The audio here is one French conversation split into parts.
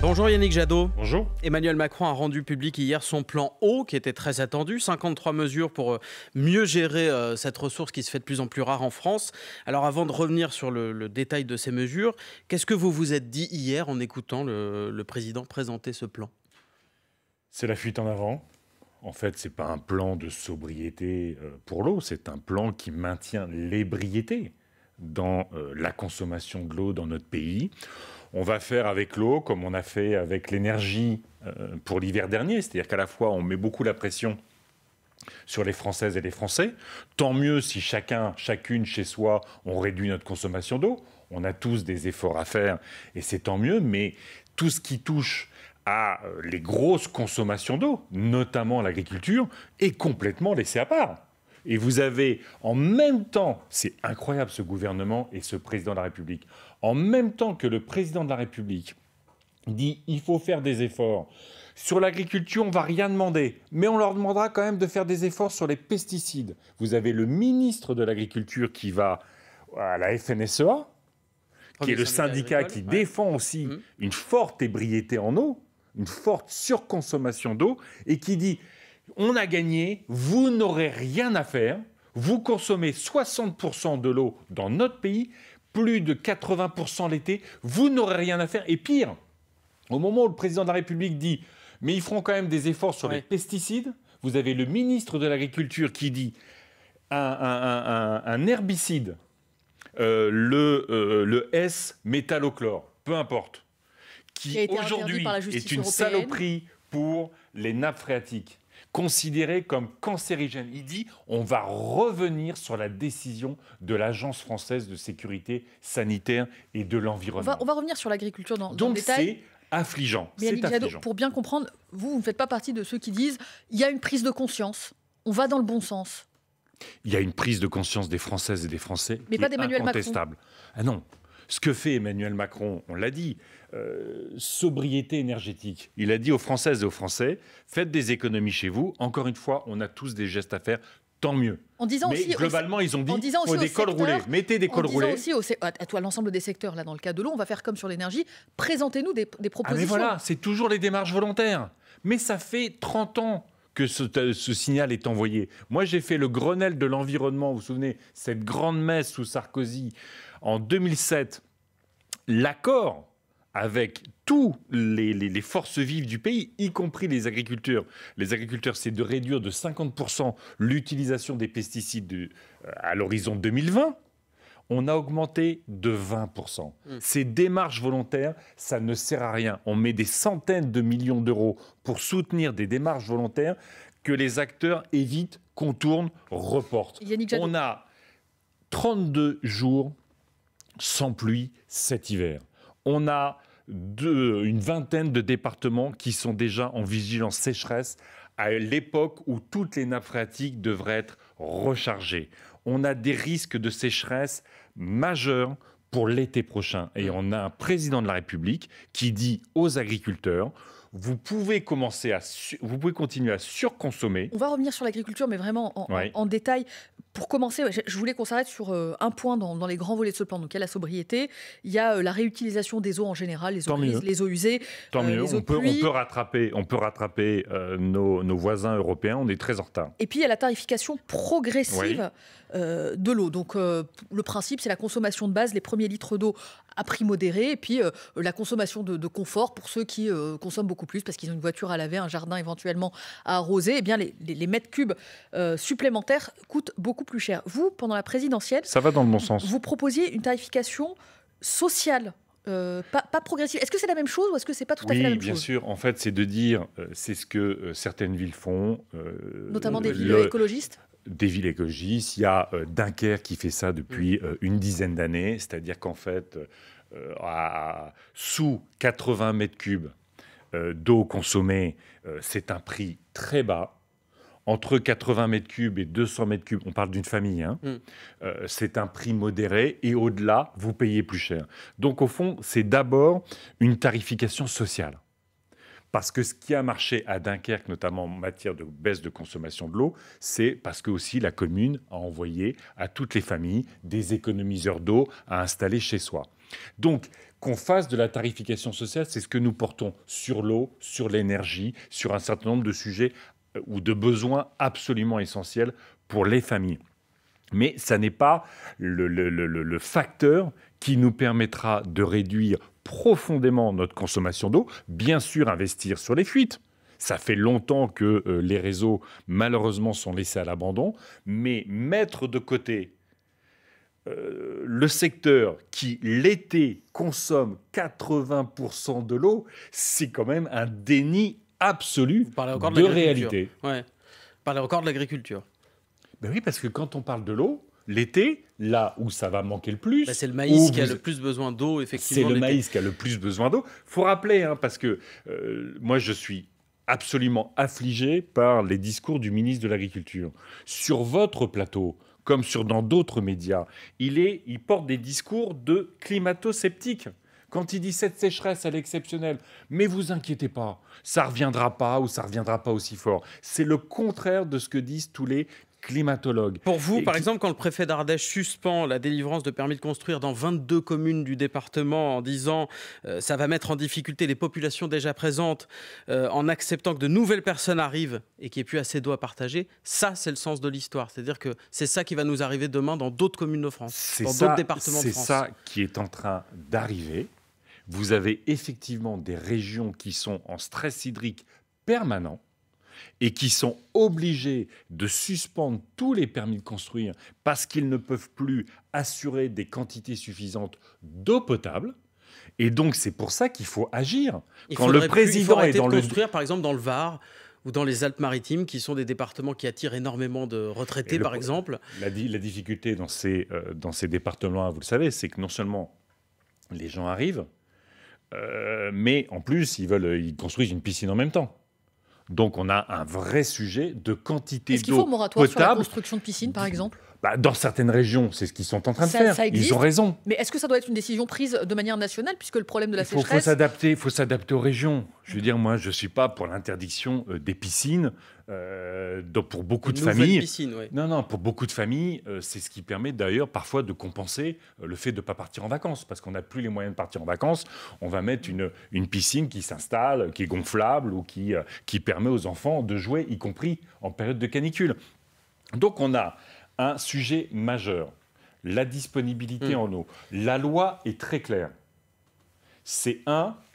Bonjour Yannick Jadot. Bonjour. Emmanuel Macron a rendu public hier son plan eau qui était très attendu. 53 mesures pour mieux gérer cette ressource qui se fait de plus en plus rare en France. Alors avant de revenir sur le détail de ces mesures, qu'est-ce que vous vous êtes dit hier en écoutant le président présenter ce plan ? C'est la fuite en avant. En fait, ce n'est pas un plan de sobriété pour l'eau, c'est un plan qui maintient l'ébriété dans la consommation de l'eau dans notre pays. On va faire avec l'eau comme on a fait avec l'énergie pour l'hiver dernier. C'est-à-dire qu'à la fois, on met beaucoup la pression sur les Françaises et les Français. Tant mieux si chacune chez soi, on réduit notre consommation d'eau. On a tous des efforts à faire et c'est tant mieux. Mais tout ce qui touche à les grosses consommations d'eau, notamment l'agriculture, est complètement laissé à part. Et vous avez en même temps, c'est incroyable ce gouvernement et ce président de la République, en même temps que le président de la République dit il faut faire des efforts. Sur l'agriculture, on ne va rien demander, mais on leur demandera quand même de faire des efforts sur les pesticides. Vous avez le ministre de l'Agriculture qui va à la FNSEA, qui est le syndicat qui défend aussi une forte ébriété en eau, une forte surconsommation d'eau, et qui dit on a gagné, vous n'aurez rien à faire, vous consommez 60% de l'eau dans notre pays, plus de 80% l'été, vous n'aurez rien à faire. Et pire, au moment où le président de la République dit « mais ils feront quand même des efforts sur les pesticides », vous avez le ministre de l'Agriculture qui dit un herbicide, le S-métallochlore, peu importe, qui aujourd'hui est une saloperie pour les nappes phréatiques, considéré comme cancérigène. Il dit on va revenir sur la décision de l'Agence française de sécurité sanitaire et de l'environnement. On va revenir sur l'agriculture dans le détail. Donc c'est affligeant. Mais Yannick Jadot, pour bien comprendre, vous ne faites pas partie de ceux qui disent il y a une prise de conscience, on va dans le bon sens. Il y a une prise de conscience des Françaises et des Français mais qui pas est d'Emmanuel incontestable. Ah non. Ce que fait Emmanuel Macron, on l'a dit, sobriété énergétique. Il a dit aux Françaises et aux Français, faites des économies chez vous. Encore une fois, on a tous des gestes à faire, tant mieux. Mais globalement, ils ont dit, il faut des cols roulés. Mettez des cols roulés. Aussi à l'ensemble des secteurs, là, dans le cas de l'eau, on va faire comme sur l'énergie. Présentez-nous des propositions. Ah mais voilà, c'est toujours les démarches volontaires. Mais ça fait 30 ans que ce signal est envoyé. Moi, j'ai fait le Grenelle de l'environnement, vous vous souvenez, cette grande messe sous Sarkozy, en 2007, l'accord avec tous les forces vives du pays, y compris les agriculteurs. Les agriculteurs, c'est de réduire de 50% l'utilisation des pesticides à l'horizon 2020. On a augmenté de 20%. Ces démarches volontaires, ça ne sert à rien. On met des centaines de millions d'euros pour soutenir des démarches volontaires que les acteurs évitent, contournent, reportent. On a 32 jours sans pluie cet hiver. On a une vingtaine de départements qui sont déjà en vigilance sécheresse à l'époque où toutes les nappes phréatiques devraient être rechargées. On a des risques de sécheresse majeurs pour l'été prochain. Et on a un président de la République qui dit aux agriculteurs vous pouvez continuer à surconsommer. On va revenir sur l'agriculture, mais vraiment en détail. Pour commencer, je voulais qu'on s'arrête sur un point dans les grands volets de ce plan. Donc, il y a la sobriété, il y a la réutilisation des eaux en général, les eaux grises, les eaux usées. Tant mieux, on peut rattraper nos voisins européens, on est très en retard. Et puis, il y a la tarification progressive de l'eau. Donc, le principe, c'est la consommation de base, les premiers litres d'eau à prix modéré, et puis la consommation de confort pour ceux qui consomment beaucoup plus parce qu'ils ont une voiture à laver, un jardin éventuellement à arroser. Eh bien, les mètres cubes supplémentaires coûtent beaucoup plus cher. Vous, pendant la présidentielle, ça va dans le bon sens. Vous proposiez une tarification sociale. Pas progressive. Est-ce que c'est la même chose ou est-ce que c'est pas tout à fait la même chose ? Oui, bien sûr. En fait, c'est de dire, c'est ce que certaines villes font. Notamment des villes écologistes ? Des villes écologistes. Il y a Dunkerque qui fait ça depuis une dizaine d'années. C'est-à-dire qu'en fait, sous 80 mètres cubes d'eau consommée, c'est un prix très bas. Entre 80 mètres cubes et 200 mètres cubes, on parle d'une famille, c'est un prix modéré et au-delà, vous payez plus cher. Donc au fond, c'est d'abord une tarification sociale Parce que ce qui a marché à Dunkerque, notamment en matière de baisse de consommation de l'eau, c'est parce que aussi la commune a envoyé à toutes les familles des économiseurs d'eau à installer chez soi. Donc, qu'on fasse de la tarification sociale, c'est ce que nous portons sur l'eau, sur l'énergie, sur un certain nombre de sujets ou de besoins absolument essentiels pour les familles. Mais ça n'est pas le facteur qui nous permettra de réduire profondément notre consommation d'eau. Bien sûr, investir sur les fuites. Ça fait longtemps que les réseaux, malheureusement, sont laissés à l'abandon. Mais mettre de côté le secteur qui, l'été, consomme 80% de l'eau, c'est quand même un déni absolu de réalité. Ouais. Vous parlez encore de l'agriculture. Ben oui, parce que quand on parle de l'eau, l'été, là où ça va manquer le plus... c'est le maïs qui a le plus besoin d'eau, effectivement. C'est le maïs qui a le plus besoin d'eau. Il faut rappeler, parce que moi, je suis absolument affligé par les discours du ministre de l'Agriculture. Sur votre plateau, comme dans d'autres médias, il porte des discours de climato-sceptiques. Quand il dit cette sécheresse, elle est exceptionnelle, mais vous inquiétez pas, ça reviendra pas ou ça reviendra pas aussi fort. C'est le contraire de ce que disent tous les climatologues. Pour vous, par exemple, quand le préfet d'Ardèche suspend la délivrance de permis de construire dans 22 communes du département en disant ça va mettre en difficulté les populations déjà présentes en acceptant que de nouvelles personnes arrivent et qu'il n'y ait plus assez d'eau à partager, ça, c'est le sens de l'histoire. C'est-à-dire que c'est ça qui va nous arriver demain dans d'autres communes de France, dans d'autres départements de France. C'est ça qui est en train d'arriver. Vous avez effectivement des régions qui sont en stress hydrique permanent et qui sont obligés de suspendre tous les permis de construire parce qu'ils ne peuvent plus assurer des quantités suffisantes d'eau potable. Et donc, c'est pour ça qu'il faut agir. Quand le président est dans construire, par exemple, dans le Var ou dans les Alpes-Maritimes, qui sont des départements qui attirent énormément de retraités, par exemple. La difficulté dans ces départements, vous le savez, c'est que non seulement les gens arrivent, mais en plus, ils construisent une piscine en même temps. Donc, on a un vrai sujet de quantité d'eau potable. Est-ce qu'il faut un moratoire sur la construction de piscines, par exemple ? Dans certaines régions, c'est ce qu'ils sont en train de faire. Ça existe, ils ont raison. Mais est-ce que ça doit être une décision prise de manière nationale, puisque le problème de la sécheresse... Il faut s'adapter aux régions. Je veux dire, moi, je ne suis pas pour l'interdiction des piscines pour beaucoup de familles. Piscines, ouais. Non, pour beaucoup de familles, c'est ce qui permet d'ailleurs parfois de compenser le fait de ne pas partir en vacances. Parce qu'on n'a plus les moyens de partir en vacances. On va mettre une piscine qui s'installe, qui est gonflable ou qui permet aux enfants de jouer, y compris en période de canicule. Donc, on a un sujet majeur, la disponibilité en eau. La loi est très claire. C'est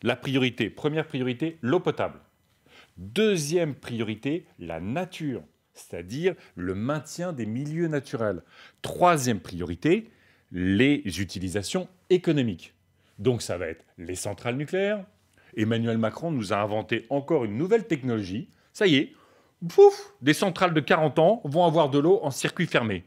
la priorité. Première priorité, l'eau potable. Deuxième priorité, la nature, c'est-à-dire le maintien des milieux naturels. Troisième priorité, les utilisations économiques. Donc ça va être les centrales nucléaires. Emmanuel Macron nous a inventé encore une nouvelle technologie. Ça y est, pouf, des centrales de 40 ans vont avoir de l'eau en circuit fermé.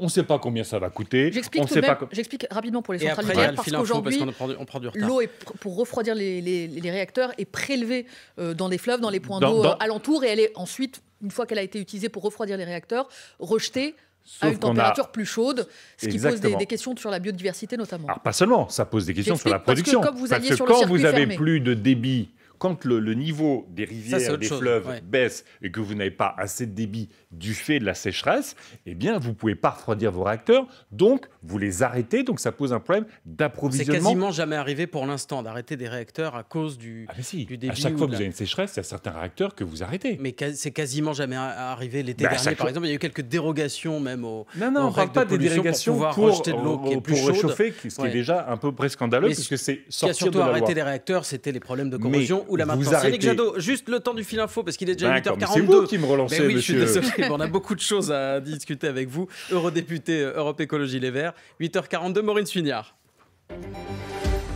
On ne sait pas combien ça va coûter. J'explique rapidement pour les centrales nucléaires, parce qu'aujourd'hui, on prend du retard. L'eau, pour refroidir les réacteurs, est prélevée dans des fleuves, dans les points d'eau alentours, et elle est ensuite, une fois qu'elle a été utilisée pour refroidir les réacteurs, rejetée à une température plus chaude, ce qui pose des questions sur la biodiversité notamment. Alors, pas seulement, ça pose des questions sur la production. Parce que quand vous avez plus de débit, quand le niveau des rivières, des fleuves baisse et que vous n'avez pas assez de débit du fait de la sécheresse, eh bien, vous ne pouvez pas refroidir vos réacteurs, donc vous les arrêtez, donc ça pose un problème d'approvisionnement. C'est quasiment jamais arrivé pour l'instant d'arrêter des réacteurs à cause du débit. À chaque fois que vous avez une sécheresse, il y a certains réacteurs que vous arrêtez. Mais c'est quasiment jamais arrivé l'été dernier, par exemple. Il y a eu quelques dérogations même aux on ne parle pas des dérogations pour rejeter de l'eau qui est plus chaude. Réchauffer, ce qui est déjà un peu presque scandaleux, puisque c'est sortir de la loi. Ce qui a surtout arrêté les réacteurs, c'était les problèmes de corrosion ou la maintenance. Yannick Jadot, juste le temps du fil info, parce qu'il est déjà 8h42. C'est vous qui me relancez, monsieur. Je suis désolé, on a beaucoup de choses à discuter avec vous. Eurodéputé Europe Écologie Les Verts, 8h42, Maureen Suignard.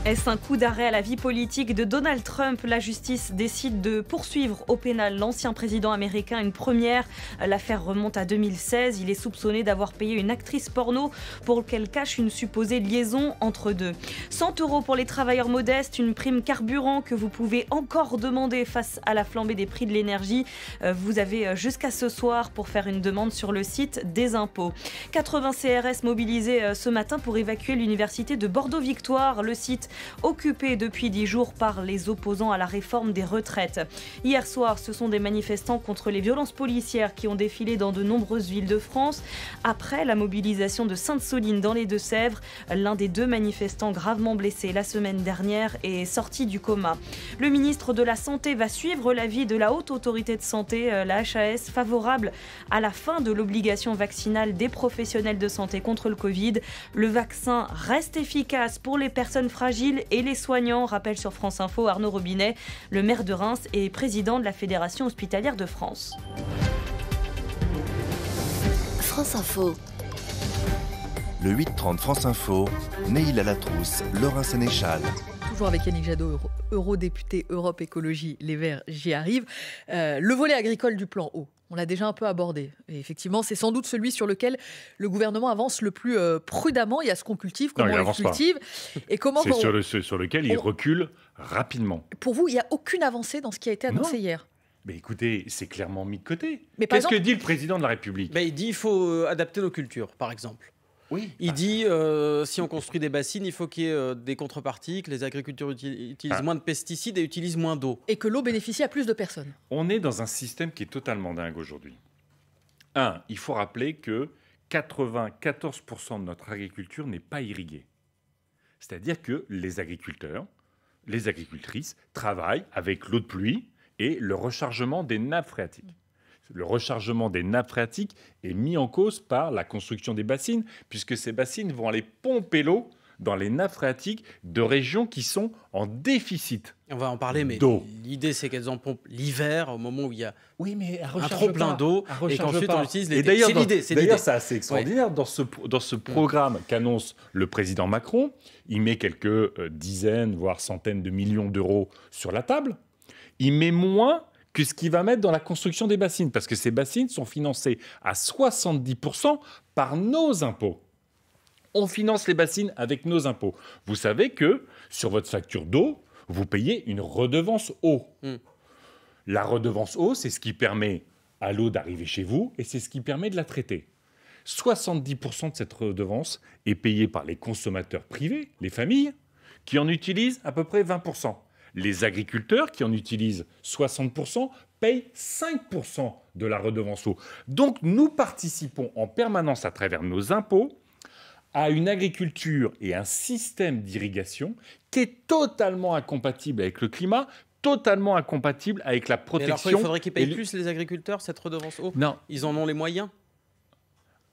Est-ce un coup d'arrêt à la vie politique de Donald Trump ? La justice décide de poursuivre au pénal l'ancien président américain, une première. L'affaire remonte à 2016. Il est soupçonné d'avoir payé une actrice porno pour qu'elle cache une supposée liaison entre deux. 100 € pour les travailleurs modestes, une prime carburant que vous pouvez encore demander face à la flambée des prix de l'énergie. Vous avez jusqu'à ce soir pour faire une demande sur le site des impôts. 80 CRS mobilisés ce matin pour évacuer l'université de Bordeaux-Victoire. Le site occupée depuis 10 jours par les opposants à la réforme des retraites. Hier soir, ce sont des manifestants contre les violences policières qui ont défilé dans de nombreuses villes de France. Après la mobilisation de Sainte-Soline dans les Deux-Sèvres, l'un des 2 manifestants gravement blessés la semaine dernière est sorti du coma. Le ministre de la Santé va suivre l'avis de la Haute Autorité de Santé, la HAS, favorable à la fin de l'obligation vaccinale des professionnels de santé contre le Covid. Le vaccin reste efficace pour les personnes fragiles et les soignants, rappelle sur France Info Arnaud Robinet, le maire de Reims et président de la Fédération hospitalière de France. France Info. Le 8-30 France Info, Neil Latrousse, Laurent Sénéchal. Toujours avec Yannick Jadot, eurodéputé Europe Écologie Les Verts, j'y arrive. Le volet agricole du plan eau, on l'a déjà un peu abordé. Et effectivement, c'est sans doute celui sur lequel le gouvernement avance le plus prudemment. Il y a ce qu'on cultive, comment on le cultive. Et comment c'est sur lequel il recule rapidement. Pour vous, il n'y a aucune avancée dans ce qui a été annoncé hier? Mais écoutez, c'est clairement mis de côté. Qu'est-ce que dit le président de la République? Il dit qu'il faut adapter nos cultures, par exemple. Oui. Il dit si on construit des bassines, il faut qu'il y ait des contreparties, que les agriculteurs utilisent moins de pesticides et utilisent moins d'eau. Et que l'eau bénéficie à plus de personnes. On est dans un système qui est totalement dingue aujourd'hui. Il faut rappeler que 94% de notre agriculture n'est pas irriguée. C'est-à-dire que les agriculteurs, les agricultrices travaillent avec l'eau de pluie et le rechargement des nappes phréatiques. Le rechargement des nappes phréatiques est mis en cause par la construction des bassines, puisque ces bassines vont aller pomper l'eau dans les nappes phréatiques de régions qui sont en déficit. On va en parler, mais l'idée, c'est qu'elles en pompent l'hiver, au moment où il y a un trop-plein d'eau, et qu'ensuite on utilise les... C'est l'idée. D'ailleurs, c'est assez extraordinaire. Ouais. Dans ce programme qu'annonce le président Macron, il met quelques dizaines, voire centaines de millions d'euros sur la table. Il met moins que ce qu'il va mettre dans la construction des bassines, parce que ces bassines sont financées à 70% par nos impôts. On finance les bassines avec nos impôts. Vous savez que sur votre facture d'eau, vous payez une redevance eau. La redevance eau, c'est ce qui permet à l'eau d'arriver chez vous et c'est ce qui permet de la traiter. 70% de cette redevance est payée par les consommateurs privés, les familles, qui en utilisent à peu près 20%. Les agriculteurs, qui en utilisent 60%, payent 5% de la redevance eau. Donc, nous participons en permanence à travers nos impôts à une agriculture et un système d'irrigation qui est totalement incompatible avec le climat, totalement incompatible avec la protection. Alors, il faudrait qu'ils payent plus, les agriculteurs, cette redevance eau? Non. Ils en ont les moyens?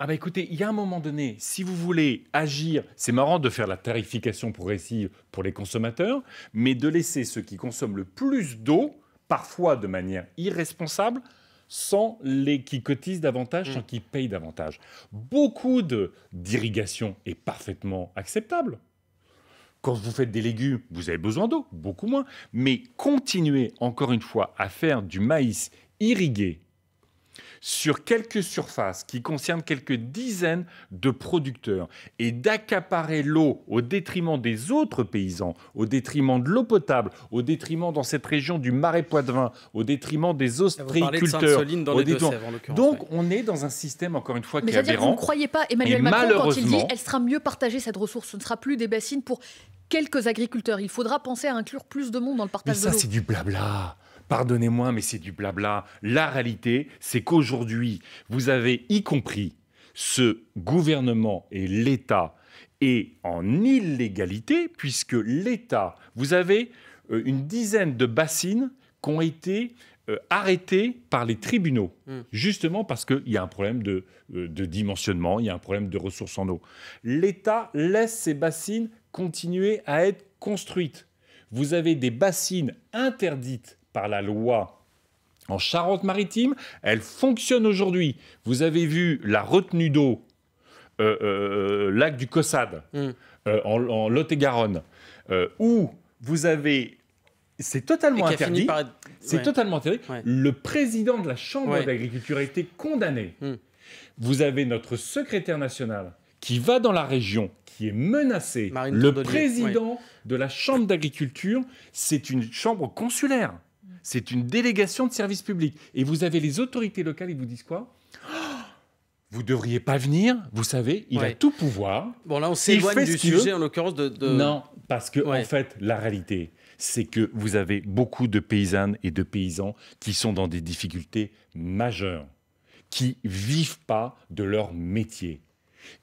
Écoutez, il y a un moment donné, si vous voulez agir, c'est marrant de faire la tarification progressive pour les consommateurs, mais de laisser ceux qui consomment le plus d'eau, parfois de manière irresponsable, qui cotisent davantage, sans qu'ils payent davantage. Beaucoup d'irrigation est parfaitement acceptable. Quand vous faites des légumes, vous avez besoin d'eau, beaucoup moins. Mais continuez, encore une fois, à faire du maïs irrigué sur quelques surfaces qui concernent quelques dizaines de producteurs et d'accaparer l'eau au détriment des autres paysans, au détriment de l'eau potable, au détriment dans cette région du Marais Poitevin, au détriment des ostréiculteurs. Donc on est dans un système, encore une fois, qui est aberrant. Vous ne croyez pas Emmanuel Macron quand il dit qu'elle sera mieux partagée, cette ressource? Ce ne sera plus des bassines pour quelques agriculteurs. Il faudra penser à inclure plus de monde dans le partage de l'eau. Mais ça, c'est du blabla. Pardonnez-moi, mais c'est du blabla. La réalité, c'est qu'aujourd'hui, vous avez, y compris ce gouvernement et l'État, est en illégalité, puisque l'État, vous avez une dizaine de bassines qui ont été arrêtées par les tribunaux, justement parce qu'il y a un problème de dimensionnement, il y a un problème de ressources en eau. L'État laisse ces bassines continuer à être construites. Vous avez des bassines interdites par la loi en Charente-Maritime, elles fonctionnent aujourd'hui. Vous avez vu la retenue d'eau, lac du Caussade, en Lot-et-Garonne, où vous avez... C'est totalement interdit. Totalement interdit. Ouais. Le président de la Chambre d'agriculture a été condamné. Vous avez notre secrétaire national qui va dans la région, qui est menacé. Le président de la Chambre d'agriculture, c'est une chambre consulaire. C'est une délégation de service public. Et vous avez les autorités locales, ils vous disent quoi? Vous ne devriez pas venir, vous savez, il a tout pouvoir. Bon, là, on s'éloigne du sujet, en l'occurrence, Non, Parce que, en fait, la réalité, c'est que vous avez beaucoup de paysannes et de paysans qui sont dans des difficultés majeures, qui ne vivent pas de leur métier.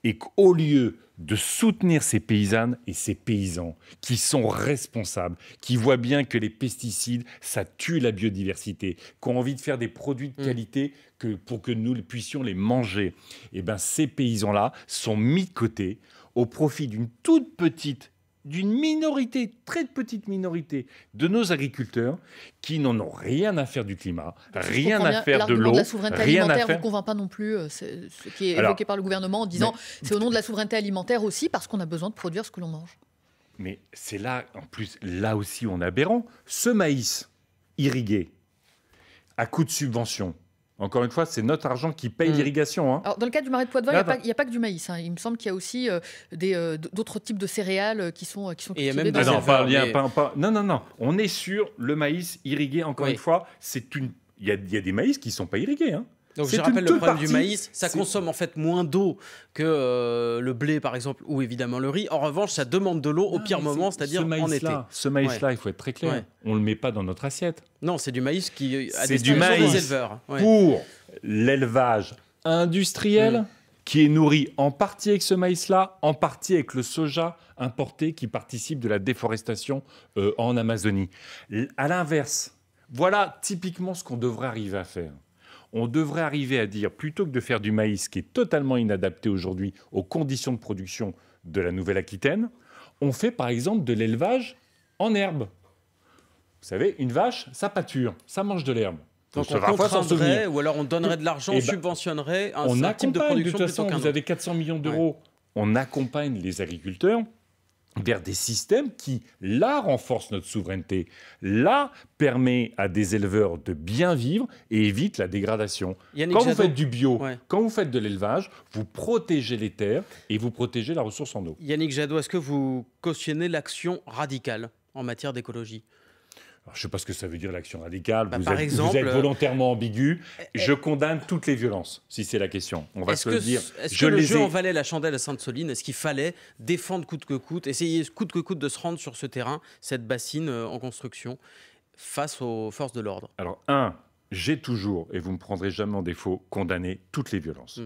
Et qu'au lieu de soutenir ces paysannes et ces paysans qui sont responsables, qui voient bien que les pesticides, ça tue la biodiversité, qui ont envie de faire des produits de qualité pour que nous puissions les manger, et ben ces paysans-là sont mis de côté au profit d'une minorité, très petite minorité de nos agriculteurs qui n'en ont rien à faire du climat, rien à faire de l'eau, de la souveraineté alimentaire ne vous convainc pas non plus, ce qui est évoqué par le gouvernement en disant c'est au nom de la souveraineté alimentaire aussi parce qu'on a besoin de produire ce que l'on mange. Mais c'est là, en plus, là aussi on est aberrant. Ce maïs irrigué à coup de subvention, encore une fois, c'est notre argent qui paye l'irrigation. Hein. Alors, dans le cas du marais de Poitevin, il n'y a pas que du maïs. Hein. Il me semble qu'il y a aussi d'autres types de céréales qui sont cultivées. Et il y a même Non. On est sur le maïs irrigué, encore une fois. Il y a des maïs qui ne sont pas irrigués. Hein. Donc je rappelle le problème du maïs, ça consomme en fait moins d'eau que le blé par exemple ou évidemment le riz. En revanche, ça demande de l'eau au pire moment, c'est-à-dire en été. Ce maïs-là, il faut être très clair, on ne le met pas dans notre assiette. Non, c'est du maïs qui a des éleveurs. Pour l'élevage industriel qui est nourri en partie avec ce maïs-là, en partie avec le soja importé qui participe de la déforestation en Amazonie. À l'inverse, voilà typiquement ce qu'on devrait arriver à faire. On devrait arriver à dire, plutôt que de faire du maïs qui est totalement inadapté aujourd'hui aux conditions de production de la Nouvelle-Aquitaine, on fait par exemple de l'élevage en herbe. Vous savez, une vache, ça pâture, ça mange de l'herbe. Donc on contraindrait, ou alors on donnerait de l'argent, on subventionnerait un type de production. De toute façon, vous avez 400 millions d'euros. On accompagne les agriculteurs vers des systèmes qui, là, renforcent notre souveraineté, là, permet à des éleveurs de bien vivre et évite la dégradation. Quand vous faites du bio, quand vous faites de l'élevage, vous protégez les terres et vous protégez la ressource en eau. Yannick Jadot, est-ce que vous cautionnez l'action radicale en matière d'écologie ? Alors, je ne sais pas ce que ça veut dire l'action radicale. Vous êtes volontairement ambigu. Je condamne toutes les violences, si c'est la question. On va se le dire. Est-ce que le jeu en valait la chandelle à Sainte-Soline ? Est-ce qu'il fallait défendre coûte que coûte, essayer coûte que coûte de se rendre sur ce terrain, cette bassine en construction, face aux forces de l'ordre ? Alors, j'ai toujours, et vous ne me prendrez jamais en défaut, condamné toutes les violences.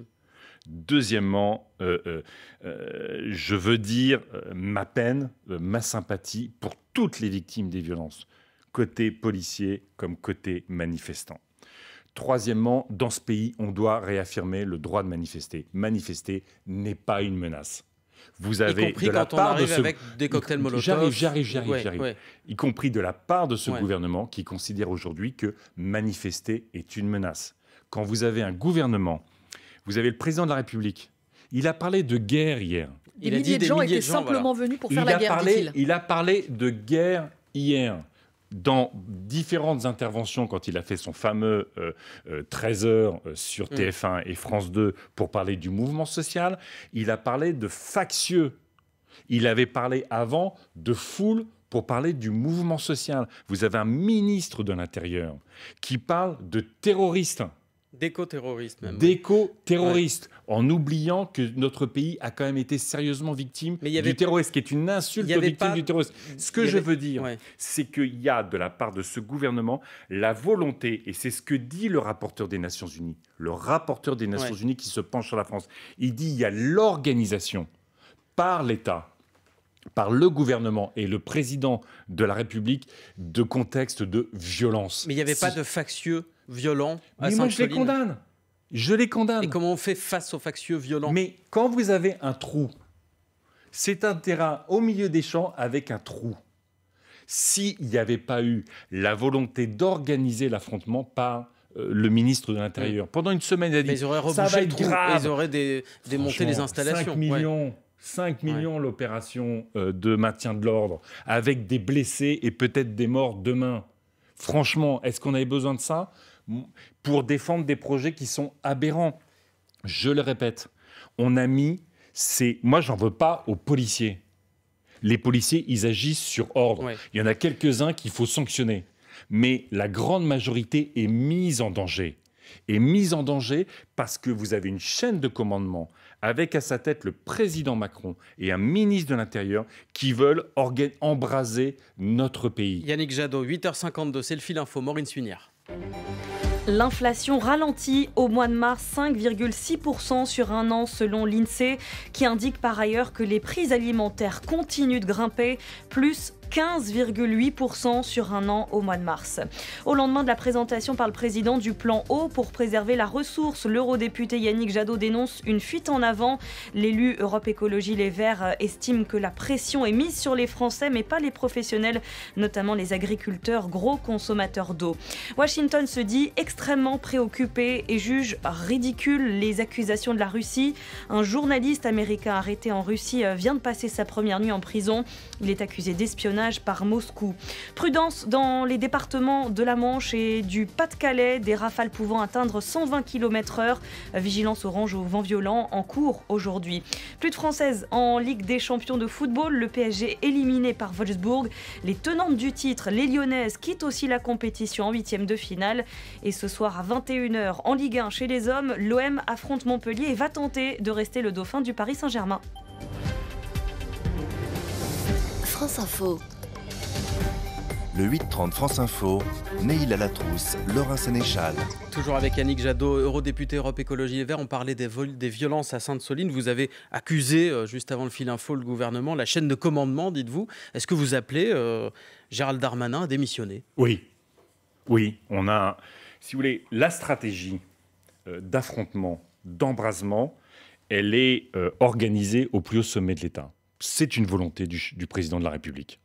Deuxièmement, je veux dire ma peine, ma sympathie pour toutes les victimes des violences, côté policier comme côté manifestant. Troisièmement, dans ce pays, on doit réaffirmer le droit de manifester. Manifester n'est pas une menace. Vous avez, y compris de la quand part on arrive avec des cocktails Molotov. J'arrive. Y compris de la part de ce gouvernement qui considère aujourd'hui que manifester est une menace. Quand vous avez un gouvernement, vous avez le président de la République, il a parlé de guerre hier. Des milliers de gens étaient simplement venus pour faire la guerre, dit-il. Il a parlé de guerre hier. Dans différentes interventions, quand il a fait son fameux 13h sur TF1 et France 2 pour parler du mouvement social, il a parlé de factieux. Il avait parlé avant de foule pour parler du mouvement social. Vous avez un ministre de l'Intérieur qui parle de terroristes. D'éco-terroristes même. D'éco-terroristes, en oubliant que notre pays a quand même été sérieusement victime du terrorisme, qui est une insulte aux victimes du terrorisme. Ce que je veux dire, c'est qu'il y a de la part de ce gouvernement la volonté, et c'est ce que dit le rapporteur des Nations Unies, qui se penche sur la France. Il dit qu'il y a l'organisation par l'État, par le gouvernement et le président de la République de contextes de violence. Mais il n'y avait pas de factieux violents à Sainte-Soline. Mais moi, je les condamne. Et comment on fait face aux factieux violents ? Mais quand vous avez un trou, c'est un terrain au milieu des champs avec un trou. S'il n'y avait pas eu la volonté d'organiser l'affrontement par le ministre de l'Intérieur, pendant une semaine, il a dit ils auraient ça va être grave. Ils auraient démonté les installations. 5 millions l'opération de maintien de l'ordre, avec des blessés et peut-être des morts demain. Franchement, est-ce qu'on avait besoin de ça pour défendre des projets qui sont aberrants ? Je le répète, on a mis... Moi, j'en veux pas aux policiers. Les policiers, ils agissent sur ordre. Il y en a quelques-uns qu'il faut sanctionner. Mais la grande majorité est mise en danger. Est mise en danger parce que vous avez une chaîne de commandement avec à sa tête le président Macron et un ministre de l'Intérieur qui veulent embraser notre pays. Yannick Jadot, 8h52, c'est le fil info, Maureen Suinière. L'inflation ralentit au mois de mars, 5,6% sur un an selon l'INSEE, qui indique par ailleurs que les prix alimentaires continuent de grimper, plus 15,8% sur un an au mois de mars. Au lendemain de la présentation par le président du plan eau pour préserver la ressource, l'eurodéputé Yannick Jadot dénonce une fuite en avant. L'élu Europe Écologie Les Verts estime que la pression est mise sur les Français, mais pas les professionnels, notamment les agriculteurs, gros consommateurs d'eau. Washington se dit extrêmement préoccupé et juge ridicule les accusations de la Russie. Un journaliste américain arrêté en Russie vient de passer sa première nuit en prison. Il est accusé d'espionnage par Moscou. Prudence dans les départements de la Manche et du Pas-de-Calais, des rafales pouvant atteindre 120 km/h. Vigilance orange au vent violent en cours aujourd'hui. Plus de Françaises en Ligue des champions de football. Le PSG éliminé par Wolfsburg. Les tenantes du titre, les Lyonnaises, quittent aussi la compétition en 8e de finale. Et ce soir à 21h en Ligue 1 chez les hommes, l'OM affronte Montpellier et va tenter de rester le dauphin du Paris Saint-Germain. France Info. Le 8-30 France Info, Neil Alatrousse, Laurent Sénéchal. Toujours avec Yannick Jadot, eurodéputé Europe Écologie Les Verts. On parlait des violences à Sainte-Soline. Vous avez accusé, juste avant le fil info, le gouvernement, la chaîne de commandement, dites-vous. Est-ce que vous appelez Gérald Darmanin à démissionner ? Oui, on a, si vous voulez, la stratégie d'affrontement, d'embrasement, elle est organisée au plus haut sommet de l'État. C'est une volonté du président de la République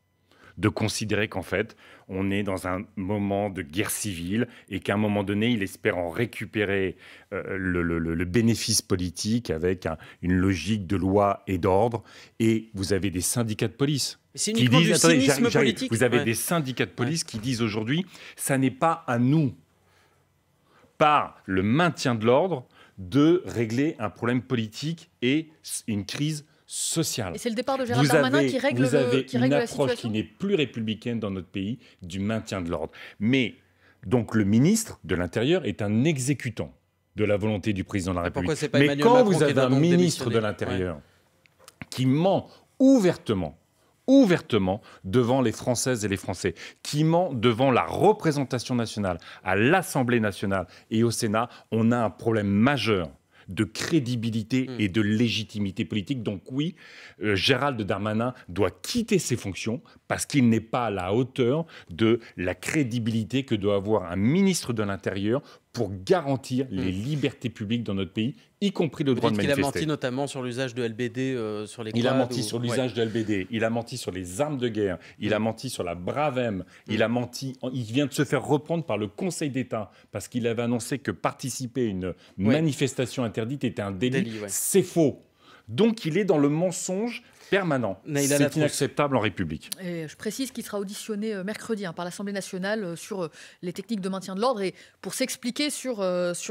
de considérer qu'en fait, on est dans un moment de guerre civile et qu'à un moment donné, il espère en récupérer le bénéfice politique avec une logique de loi et d'ordre. Et vous avez des syndicats de police c'est qui disent... du cynisme politique. Vous avez des syndicats de police qui disent aujourd'hui, ça n'est pas à nous, par le maintien de l'ordre, de régler un problème politique et une crise sociale. Et c'est le départ de Gérald Darmanin qui règle la situation. Vous avez une approche qui n'est plus républicaine dans notre pays du maintien de l'ordre. Mais donc le ministre de l'Intérieur est un exécutant de la volonté du président de la République. Mais quand vous avez un ministre de l'Intérieur qui ment ouvertement devant les Françaises et les Français, qui ment devant la représentation nationale, à l'Assemblée nationale et au Sénat, on a un problème majeur de crédibilité et de légitimité politique. Donc oui, Gérald Darmanin doit quitter ses fonctions parce qu'il n'est pas à la hauteur de la crédibilité que doit avoir un ministre de l'Intérieur pour garantir les libertés publiques dans notre pays, y compris le droit de manifester. Il a menti notamment sur l'usage de LBD sur les quads. Il a menti sur l'usage de LBD, il a menti sur les armes de guerre, il a menti sur la Bravem, il a menti, il vient de se faire reprendre par le Conseil d'État parce qu'il avait annoncé que participer à une manifestation interdite était un délit. C'est faux. Donc il est dans le mensonge permanent. C'est inacceptable en République. Et je précise qu'il sera auditionné mercredi par l'Assemblée nationale sur les techniques de maintien de l'ordre et pour s'expliquer sur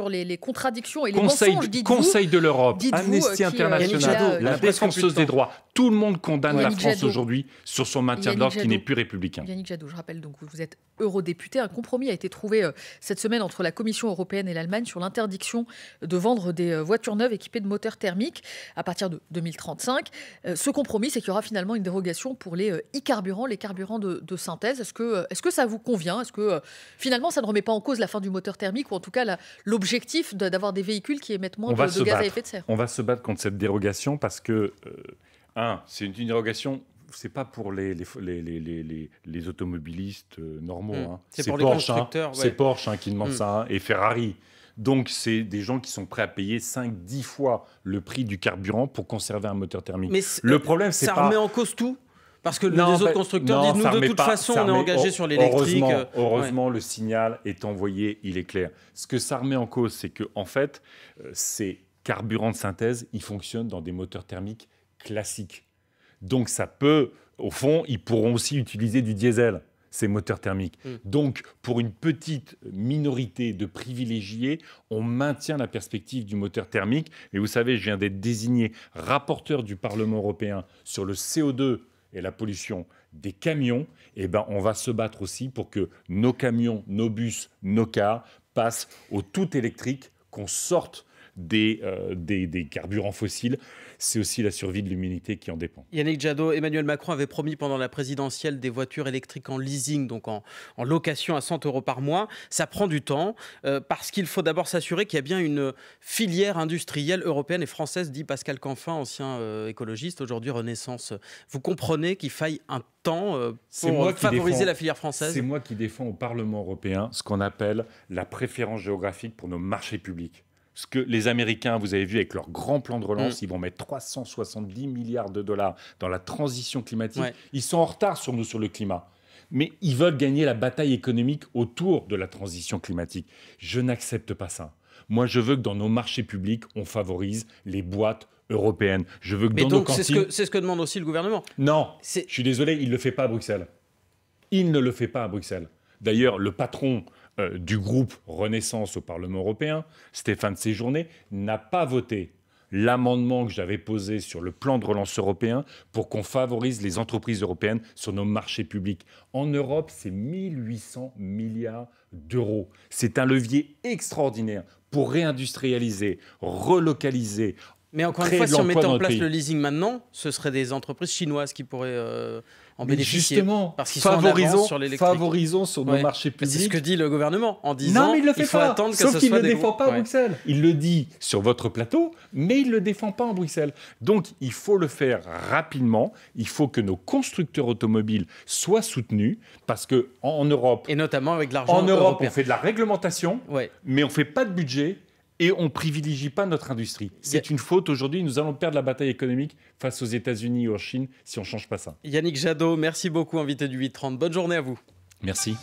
les contradictions et les mensonges, dites-vous. Conseil de l'Europe, Amnesty International, la défenseuse des droits. Tout le monde condamne la France aujourd'hui sur son maintien de l'ordre qui n'est plus républicain. Yannick Jadot, je rappelle, donc vous êtes eurodéputé. Un compromis a été trouvé cette semaine entre la Commission européenne et l'Allemagne sur l'interdiction de vendre des voitures neuves équipées de moteurs thermiques à partir de 2035. Ce compromis, c'est qu'il y aura finalement une dérogation pour les e-carburants, les carburants de synthèse. Est-ce que ça vous convient ? Est-ce que finalement ça ne remet pas en cause la fin du moteur thermique ou en tout cas l'objectif d'avoir des véhicules qui émettent moins de gaz à effet de serre ? On va se battre contre cette dérogation parce que, c'est une dérogation... C'est pas pour les automobilistes normaux. C'est pour les constructeurs. C'est Porsche qui demande ça et Ferrari. Donc, c'est des gens qui sont prêts à payer 5-10 fois le prix du carburant pour conserver un moteur thermique. Mais le problème, c'est ça pas... remet en cause tout. Parce que les autres constructeurs disent, nous, de toute façon, on est engagé sur l'électrique. Heureusement, le signal est envoyé, il est clair. Ce que ça remet en cause, c'est que, en fait, ces carburants de synthèse, ils fonctionnent dans des moteurs thermiques classiques. Donc, ça peut, au fond, ils pourront aussi utiliser du diesel, ces moteurs thermiques. Donc, pour une petite minorité de privilégiés, on maintient la perspective du moteur thermique. Et vous savez, je viens d'être désigné rapporteur du Parlement européen sur le CO2 et la pollution des camions. Eh ben, on va se battre aussi pour que nos camions, nos bus, nos cars passent au tout électrique, qu'on sorte des carburants fossiles, c'est aussi la survie de l'humanité qui en dépend. Yannick Jadot, Emmanuel Macron avait promis pendant la présidentielle des voitures électriques en leasing, donc en location à 100 € par mois. Ça prend du temps parce qu'il faut d'abord s'assurer qu'il y a bien une filière industrielle européenne et française, dit Pascal Canfin, ancien écologiste, aujourd'hui Renaissance. Vous comprenez qu'il faille un temps pour favoriser la filière française? C'est moi qui défends au Parlement européen ce qu'on appelle la préférence géographique pour nos marchés publics. Ce que les Américains, vous avez vu avec leur grand plan de relance, ils vont mettre 370 milliards de dollars dans la transition climatique. Ouais. Ils sont en retard sur nous sur le climat. Mais ils veulent gagner la bataille économique autour de la transition climatique. Je n'accepte pas ça. Moi, je veux que dans nos marchés publics, on favorise les boîtes européennes. Je veux que dans nos cantines... c'est ce que demande aussi le gouvernement. Non, je suis désolé, il ne le fait pas à Bruxelles. Il ne le fait pas à Bruxelles. D'ailleurs, le patron du groupe Renaissance au Parlement européen, Stéphane Séjourné, n'a pas voté l'amendement que j'avais posé sur le plan de relance européen pour qu'on favorise les entreprises européennes sur nos marchés publics. En Europe, c'est 1800 milliards d'euros. C'est un levier extraordinaire pour réindustrialiser, relocaliser. Mais encore une fois, si on mettait en place le leasing maintenant, ce seraient des entreprises chinoises qui pourraient en bénéficier. Justement, parce qu'ils sont en avance sur l'électrique. Favorisons sur nos marchés publics. C'est ce que dit le gouvernement en disant non, mais il faut attendre que ce soit Sauf qu'il ne le défend pas à Bruxelles. Il le dit sur votre plateau, mais il ne le défend pas en Bruxelles. Donc, il faut le faire rapidement. Il faut que nos constructeurs automobiles soient soutenus parce qu'en Europe... Et notamment avec l'argent européen. En Europe, européen. on fait de la réglementation, mais on ne fait pas de budget. Et on ne privilégie pas notre industrie. C'est une faute aujourd'hui. Nous allons perdre la bataille économique face aux États-Unis ou en Chine si on ne change pas ça. Yannick Jadot, merci beaucoup, invité du 8h30. Bonne journée à vous. Merci.